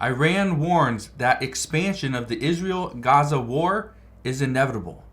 Iran warns that expansion of the Israel-Gaza war is inevitable.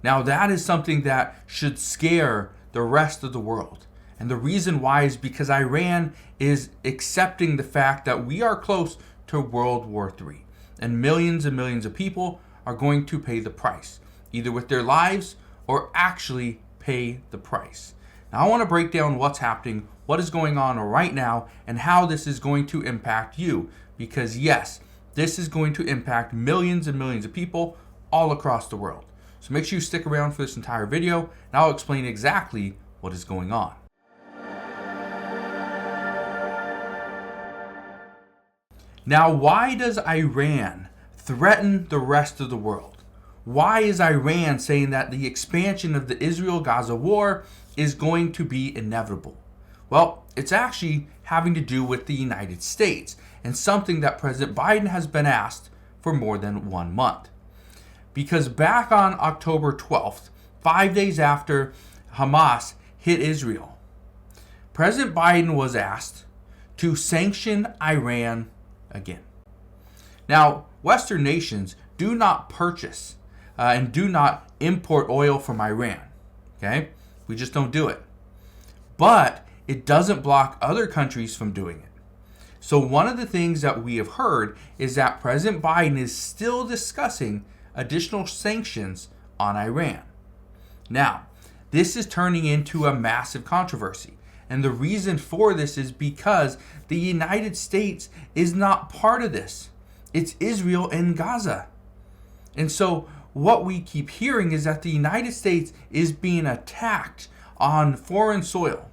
Now that is something that should scare the rest of the world. And the reason why is because Iran is accepting the fact that we are close to World War III. And millions of people are going to pay the price, either with their lives or actually pay the price. Now I want to break down what's happening, what is going on right now, and how this is going to impact you. Because yes, this is going to impact millions and millions of people all across the world. So make sure you stick around for this entire video, and I'll explain exactly what is going on. Now, why does Iran threaten the rest of the world? Why is Iran saying that the expansion of the Israel-Gaza war is going to be inevitable? Well, it's actually having to do with the United States and something that President Biden has been asked for more than 1 month. Because back on October 12th, 5 days after Hamas hit Israel, President Biden was asked to sanction Iran again. Now, Western nations do not purchase and do not import oil from Iran. Okay? We just don't do it. But it doesn't block other countries from doing it. So one of the things that we have heard is that President Biden is still discussing additional sanctions on Iran. Now, this is turning into a massive controversy. And the reason for this is because the United States is not part of this. It's Israel and Gaza. And so what we keep hearing is that the United States is being attacked on foreign soil,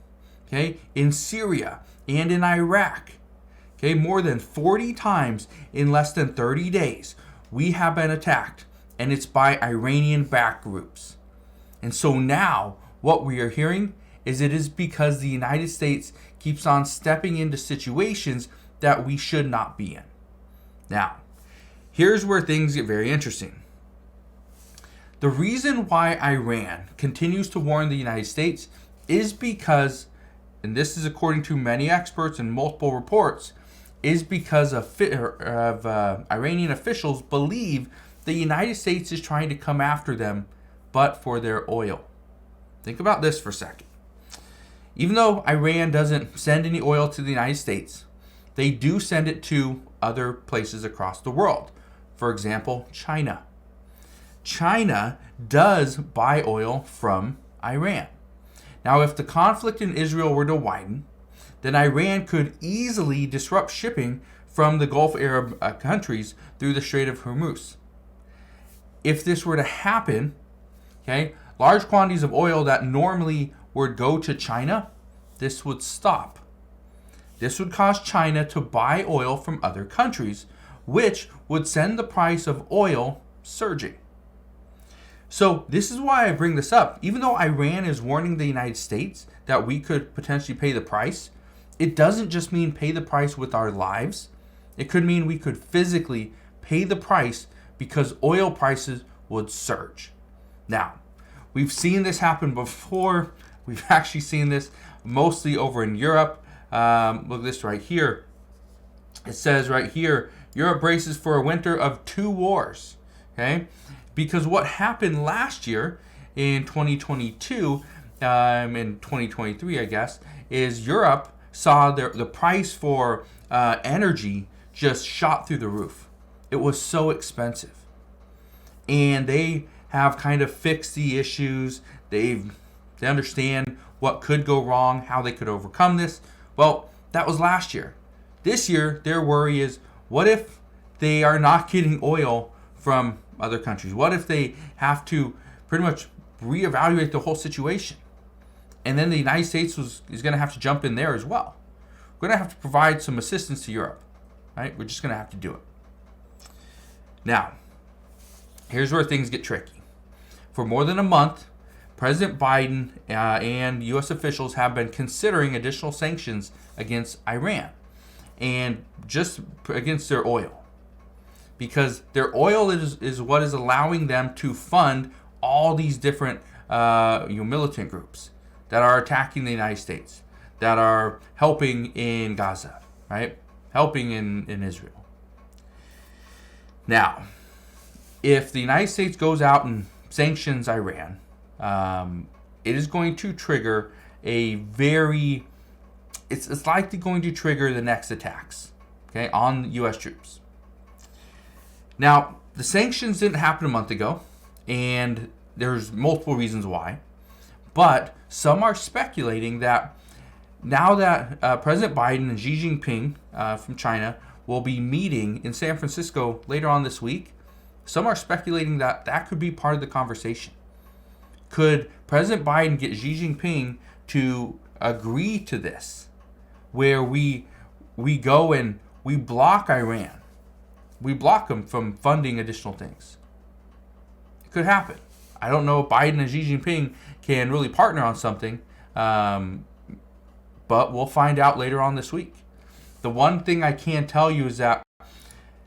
okay, in Syria and in Iraq. Okay, more than 40 times in less than 30 days, we have been attacked, and it's by Iranian-backed groups. And so now what we are hearing is it is because the United States keeps on stepping into situations that we should not be in. Now, here's where things get very interesting. The reason why Iran continues to warn the United States is because, and this is according to many experts and multiple reports, is because Iranian officials believe the United States is trying to come after them, but for their oil. Think about this for a second. Even though Iran doesn't send any oil to the United States, they do send it to other places across the world. For example, China. China does buy oil from Iran. Now, if the conflict in Israel were to widen, then Iran could easily disrupt shipping from the Gulf Arab countries through the Strait of Hormuz. If this were to happen, okay, large quantities of oil that normally would go to China, this would stop. This would cause China to buy oil from other countries, which would send the price of oil surging. So this is why I bring this up. Even though Iran is warning the United States that we could potentially pay the price, it doesn't just mean pay the price with our lives. It could mean we could physically pay the price because oil prices would surge. Now, we've seen this happen before. We've actually seen this mostly over in Europe. Look at this right here. It says right here, Europe braces for a winter of 2 wars. Okay? Because what happened last year in 2022, in 2023, I guess, is Europe saw the price for energy just shot through the roof. It was so expensive. And they have kind of fixed the issues. They understand what could go wrong, how they could overcome this. Well, that was last year. This year, their worry is, what if they are not getting oil from other countries? What if they have to pretty much reevaluate the whole situation? And then the United States is going to have to jump in there as well. We're going to have to provide some assistance to Europe. Right? We're just going to have to do it. Now, here's where things get tricky. For more than a month, President Biden and U.S. officials have been considering additional sanctions against Iran and just against their oil. Because their oil is what is allowing them to fund all these different militant groups that are attacking the United States, that are helping in Gaza, right? Helping in Israel. Now, if the United States goes out and sanctions Iran, it is going to trigger it's likely going to trigger the next attacks, okay, on U.S. troops. Now, the sanctions didn't happen a month ago, and there's multiple reasons why. But some are speculating that now that President Biden and Xi Jinping from China will be meeting in San Francisco later on this week, some are speculating that that could be part of the conversation. Could President Biden get Xi Jinping to agree to this, where we go and we block Iran? We block them from funding additional things. It could happen. I don't know if Biden and Xi Jinping can really partner on something, but we'll find out later on this week. The one thing I can tell you is that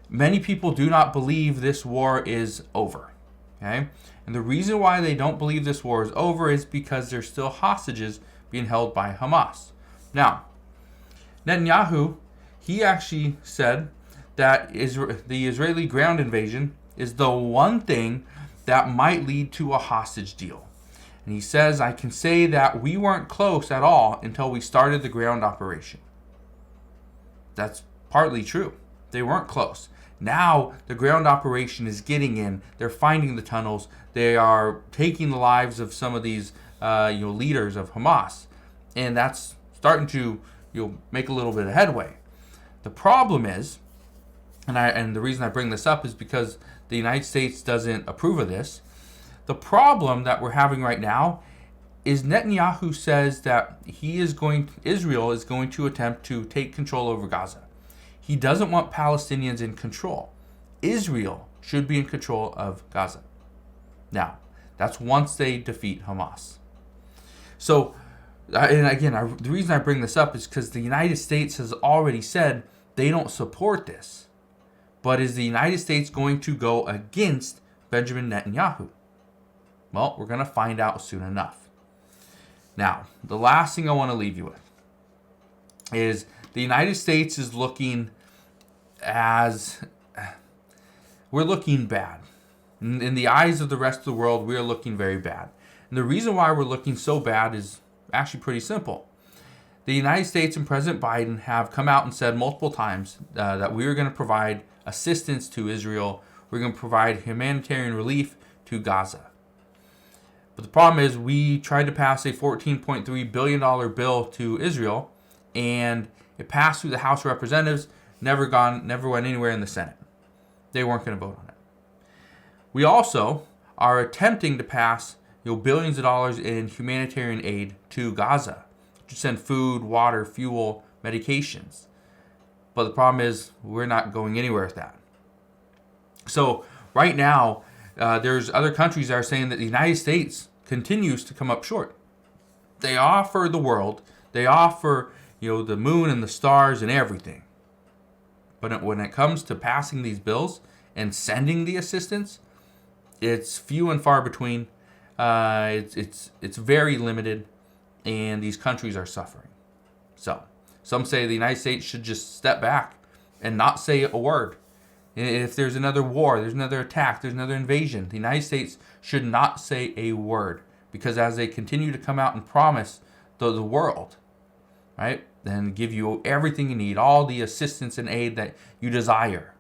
many people do not believe this war is over. Okay? And the reason why they don't believe this war is over is because there's still hostages being held by Hamas. Now, Netanyahu, he actually said that the Israeli ground invasion is the one thing that might lead to a hostage deal. And he says, I can say that we weren't close at all until we started the ground operation. That's partly true. They weren't close. Now the ground operation is getting in. They're finding the tunnels. They are taking the lives of some of these leaders of Hamas. And that's starting to make a little bit of headway. The problem is, and the reason I bring this up is because the United States doesn't approve of this. The problem that we're having right now is Netanyahu says that Israel is going to attempt to take control over Gaza. He doesn't want Palestinians in control. Israel should be in control of Gaza. Now, that's once they defeat Hamas. So, and again, the reason I bring this up is because the United States has already said they don't support this. But is the United States going to go against Benjamin Netanyahu? Well, we're going to find out soon enough. Now, the last thing I want to leave you with is the United States is looking we're looking bad. In the eyes of the rest of the world, we are looking very bad. And the reason why we're looking so bad is actually pretty simple. The United States and President Biden have come out and said multiple times that we are going to provide assistance to Israel. We're going to provide humanitarian relief to Gaza. But the problem is we tried to pass a $14.3 billion bill to Israel, and it passed through the House of Representatives, never went anywhere in the Senate. They weren't going to vote on it. We also are attempting to pass billions of dollars in humanitarian aid to Gaza to send food, water, fuel, medications. But the problem is we're not going anywhere with that. So right now, there's other countries that are saying that the United States continues to come up short. They offer the world, they offer the moon and the stars and everything. But when it comes to passing these bills and sending the assistance, it's few and far between. It's very limited, and these countries are suffering. So some say the United States should just step back and not say a word. If there's another war, there's another attack, there's another invasion, the United States should not say a word, because as they continue to come out and promise the world, right, then give you everything you need, all the assistance and aid that you desire,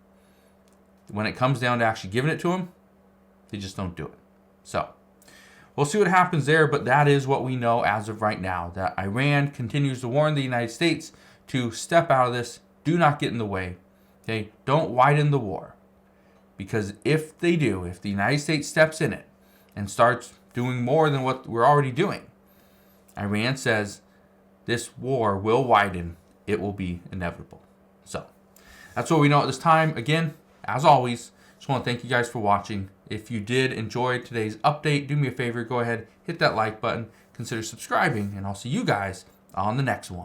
when it comes down to actually giving it to them, they just don't do it. So we'll see what happens there, but that is what we know as of right now, that Iran continues to warn the United States to step out of this, do not get in the way. Okay, don't widen the war, because if they do, if the United States steps in it and starts doing more than what we're already doing, Iran says this war will widen. It will be inevitable. So that's what we know at this time. Again, as always, just want to thank you guys for watching. If you did enjoy today's update, do me a favor, go ahead, hit that like button, consider subscribing, and I'll see you guys on the next one.